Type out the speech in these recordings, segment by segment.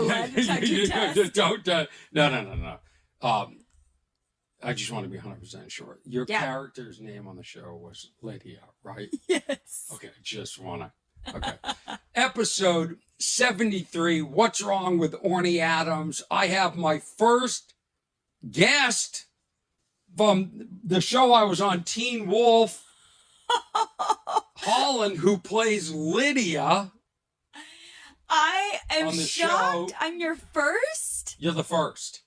lie detector test. Don't. No. I just want to be 100% sure. Your character's name on the show was Lydia, right? Yes. Okay, just want to. Okay. Episode 73, What's Wrong with Onry Adams? I have my first guest from the show I was on, Teen Wolf, Holland, who plays Lydia. I am On the shocked. show. I'm your first? You're the first.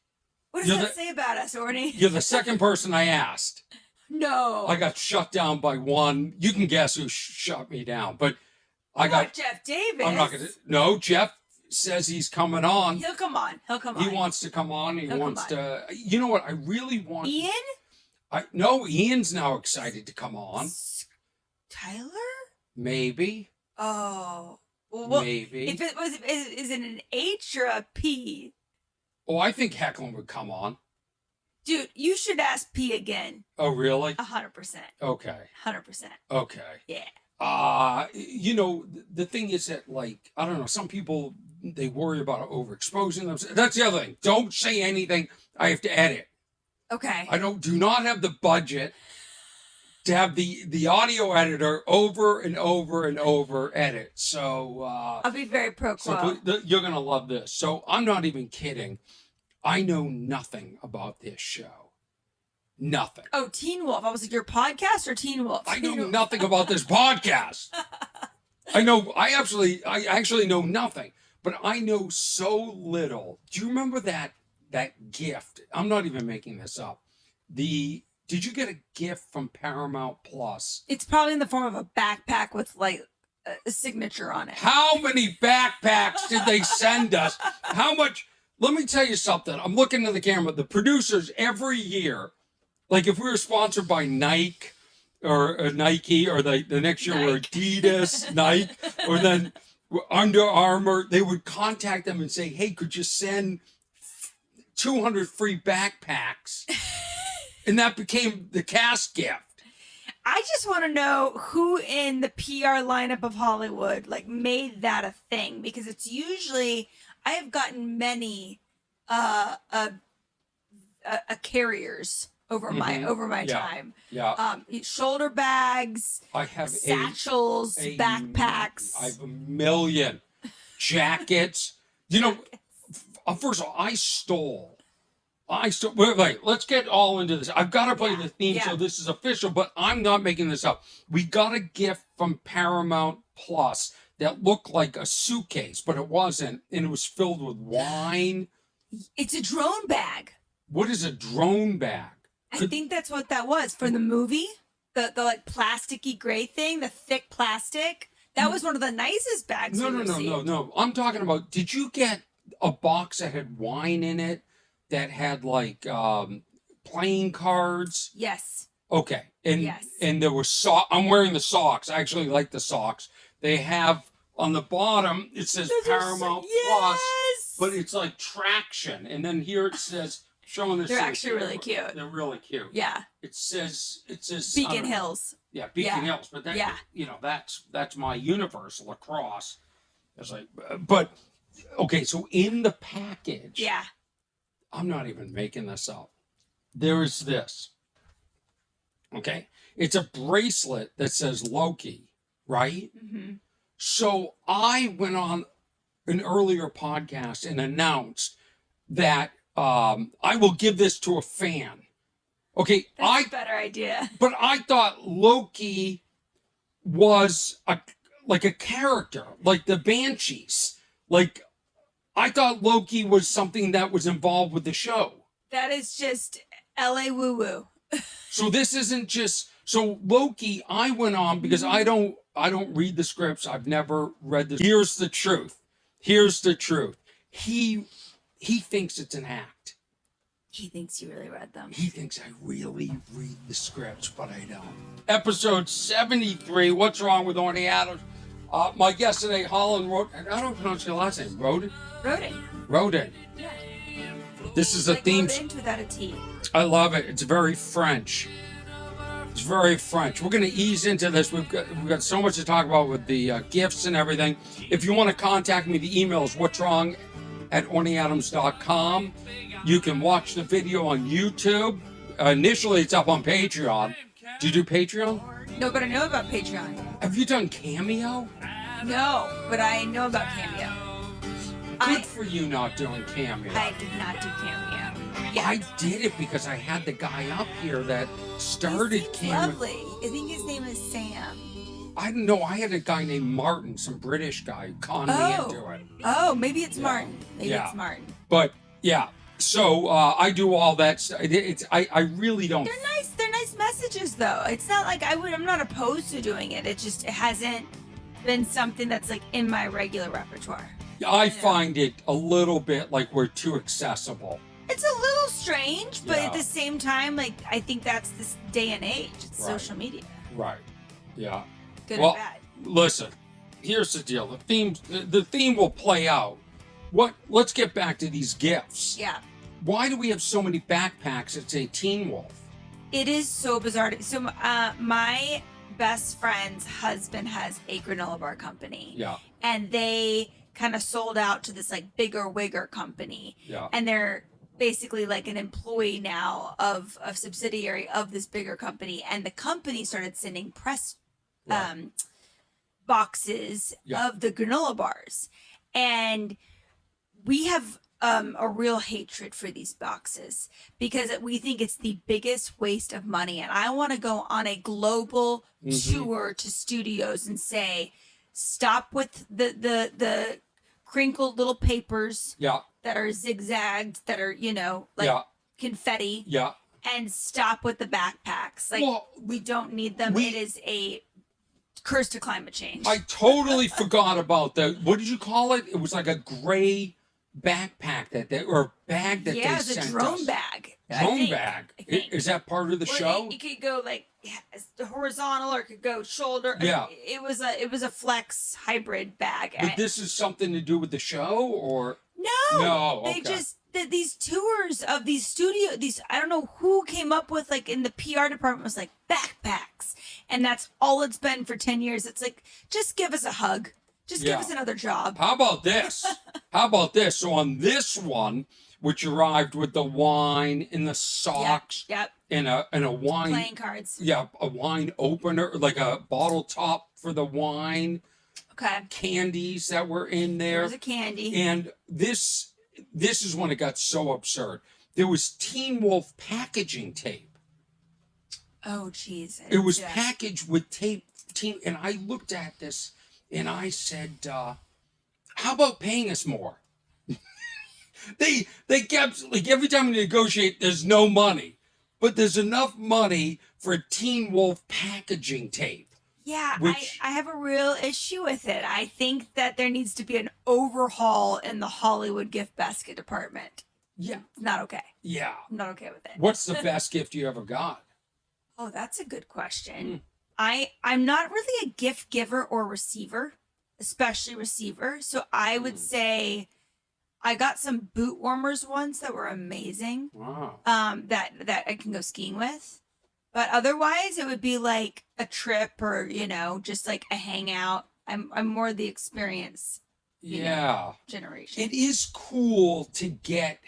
What does that say about us, Orny? You're the second person I asked. No. I got shut down by one. You can guess who shut me down, but I got Jeff Davis. I'm not gonna. No, Jeff says he's coming on. He'll come on. He wants to come on. He wants to. You know what? I really want. Ian? No, Ian's now excited to come on. Tyler? Maybe. Oh. Well, maybe. If it was, is it an H or a P? Oh, I think Hecklin would come on. Dude, you should ask P again. Oh, really? 100%. Okay. 100%. Okay. Yeah. You know, the thing is that, like, I don't know, some people, they worry about overexposing themselves. That's the other thing. Don't say anything I have to edit. Okay. I do not have the budget to have the audio editor over and over and over edit. So I'll be very pro quo. So you're gonna love this. So I'm not even kidding. I know nothing about this show. Nothing. Oh, Teen Wolf. I was like, your podcast or Teen Wolf? I know nothing about this podcast. I actually know nothing, but I know so little. Do you remember that gift? I'm not even making this up. Did you get a gift from Paramount Plus? It's probably in the form of a backpack with like a signature on it. How many backpacks did they send us? How much? Let me tell you something. I'm looking at the camera. The producers every year, like if we were sponsored by Nike or the next year we're Adidas, Nike, or then Under Armour, they would contact them and say, hey, could you send 200 free backpacks? And that became the cast gift. I just want to know who in the PR lineup of Hollywood like made that a thing, because it's usually I have gotten many carriers over my time. Yeah. Shoulder bags. I have satchels, backpacks. I have a million jackets. You know, first of all, I stole. Wait, let's get all into this. I've got to play the theme, so this is official, but I'm not making this up. We got a gift from Paramount Plus that looked like a suitcase, but it wasn't, and it was filled with wine. It's a drone bag. What is a drone bag? I think that's what that was for the movie. The like plasticky gray thing, the thick plastic. That was one of the nicest bags. No. I'm talking about, did you get a box that had wine in it? That had like playing cards. Yes. Okay. And there was I'm wearing the socks. I actually like the socks. They have on the bottom it says Paramount Plus, but it's like traction. And then here it says showing this. They're actually really cute. They're really cute. Yeah. It says Beacon Hills. Yeah, Beacon Hills. But that that's my universe, lacrosse. It's like, but okay. So in the package. Yeah. I'm not even making this up. There is this. Okay? It's a bracelet that says Loki, right? Mm-hmm. So I went on an earlier podcast and announced that I will give this to a fan. Okay, that's a better idea. But I thought Loki was like a character, like the Banshees. Like, I thought Loki was something that was involved with the show. That is just LA woo-woo. So this isn't just... So Loki, I went on because I don't read the scripts. I've never read the... Here's the truth. He thinks it's an act. He thinks you really read them. He thinks I really read the scripts, but I don't. Episode 73, What's Wrong with Onry Adams? My guest today, Holland Roden. I don't pronounce your last name. Roden? Roden. Yeah. This is a theme. Roden without a T. I love it. It's very French. We're going to ease into this. We've got so much to talk about with the gifts and everything. If you want to contact me, the email is what's wrong at onryadams.com. You can watch the video on YouTube. Initially, it's up on Patreon. Do you do Patreon? No, but I know about Patreon. Have you done Cameo? No, but I know about Cameo. Good for you not doing Cameo. I did not do Cameo. Yeah. I did it because I had the guy up here that started Cameo. Lovely. I think his name is Sam. I don't know. I had a guy named Martin, some British guy, who conned me into it. Oh, maybe it's Martin. Maybe it's Martin. But yeah, so I do all that. I really don't. They're nice. They're nice messages, though. It's not like I'm not opposed to doing it. It hasn't been something that's like in my regular repertoire. I find it a little bit like we're too accessible. It's a little strange, but at the same time, like I think that's this day and age. It's social media. Right. Yeah. Good and bad. Listen, here's the deal. The theme will play out. Let's get back to these gifts. Yeah. Why do we have so many backpacks that say Teen Wolf? It is so bizarre. So my best friend's husband has a granola bar company. Yeah. And they kind of sold out to this like bigger wigger company. Yeah. And they're basically like an employee now of a subsidiary of this bigger company. And the company started sending press boxes of the granola bars. And we have a real hatred for these boxes because we think it's the biggest waste of money. And I want to go on a global tour to studios and say, stop with the crinkled little papers that are zigzagged, that are, confetti. Yeah. And stop with the backpacks. Like, we don't need them. It is a curse to climate change. I totally forgot about that. What did you call it? It was like a gray backpack or bag that they sent us. Yeah, it's a drone bag. Drone bag. Is that part of the show? It could go like horizontal, or it could go shoulder. Yeah. It was a flex hybrid bag. But this is something to do with the show, or no? Okay. They just these tours of these studios. I don't know who came up with, like, in the PR department, was like backpacks, and that's all it's been for 10 years. It's like, just give us a hug. Just give us another job. How about this? So on this one, which arrived with the wine and the socks, and a wine playing cards, a wine opener, like a bottle top for the wine, candies that were in there. There's a candy, and this is when it got so absurd. There was Teen Wolf packaging tape. Oh, jeez! It was packaged with tape. And I looked at this. And I said, how about paying us more? They kept, like, every time we negotiate, there's no money. But there's enough money for Teen Wolf packaging tape. Yeah, I have a real issue with it. I think that there needs to be an overhaul in the Hollywood gift basket department. Yeah. It's not okay. Yeah. I'm not okay with it. What's the best gift you ever got? Oh, that's a good question. I'm not really a gift giver or receiver, especially receiver. So I would say I got some boot warmers once that were amazing. Wow. That I can go skiing with. But otherwise it would be like a trip, or, just like a hangout. I'm more the experience generation. It is cool to get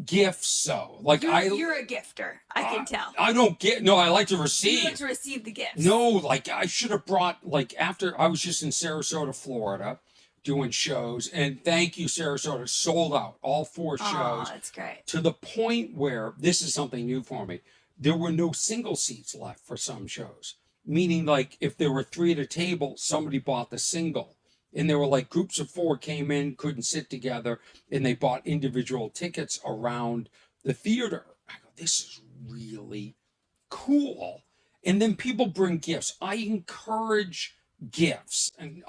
gifts, though. Like, you're a gifter. I can tell. I don't get. No, I like to receive. You like to receive the gifts. No, like, I should have brought, like, after I was just in Sarasota, Florida, doing shows, and thank you, Sarasota, sold out all 4 shows. Oh, that's great. To the point where, this is something new for me, there were no single seats left for some shows. Meaning, like, if there were 3 at a table, somebody bought the single. And there were, like, groups of 4 came in, couldn't sit together, and they bought individual tickets around the theater. I go, this is really cool. And then people bring gifts. I encourage gifts. And